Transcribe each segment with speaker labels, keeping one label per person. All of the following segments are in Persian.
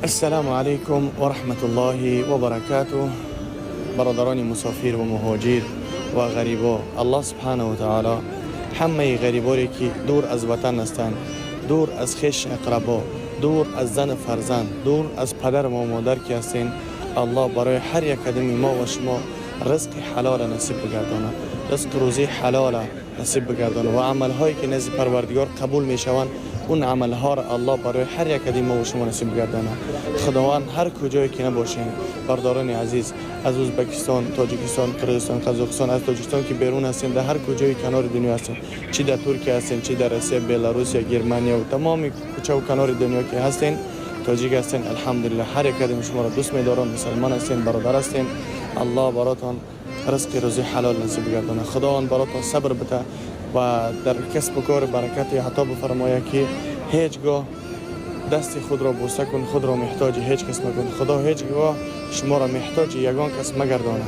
Speaker 1: السلام علیکم و رحمت الله و برکاته. برادران مسافر و مهاجر و غریبا، الله سبحانه و تعالی همه غریبایی که دور از وطن هستند، دور از خویش اقربا، دور از زن فرزند، دور از پدر و مادر که هستین، الله برای هر یک کدام ما و شما رزق حلال نصیب بگردانه، رزق روزی حلال نصیب بگردانه و عمل هایی که نزد پروردگار قبول می شوند، اون عمل ها را الله برای هر یک کدام ما و شما نصیب بگردانه. خداوند هر کجایی که نباشین، برادران عزیز از ازبکستان، تاجیکستان، قرقیزستان، قزاقستان، از تاجیکستان که بیرون هستین، در هر کجای کنار دنیا هستین، چی در ترکیه هستین، چی در روسیه، بلاروس یا گرمانیا و تمام کوچه و کنار دنیا که هستین، تاجیک هستین، الحمدلله هر یک کدام شما را دوست می‌دارم، مسلمان هستین، برادر هستین. الله براتون رزق روزی حلال نصیب بگردانه. خداوند براتون صبر بده و در کسب و کار برکت عطا بفرماید که هیچگاه دست خود را بوسه کن، خود را محتاج هیچ کس مکن. خدا هیچگاه شما را محتاج یگان کس مگردانه.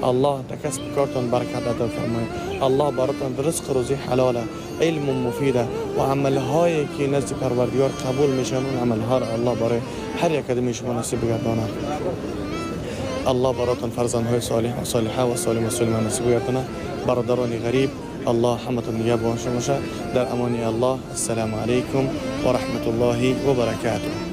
Speaker 1: الله در کسب کارتان برکت عطا فرماید. الله براتون رزق روزی حلال، علم مفید و عمل هایی که نزد پروردگار قبول میشن، اون عمل ها را الله برای هر یک کدام شما نصیب بگردانه. الله براتون فرزندهای صالح و صالحه و سالم و سالمه نصیب بگردانه. برادران غریب، الله همتون نگهبان شما باشد. در امان الله. السلام علیکم و رحمت الله و برکاته.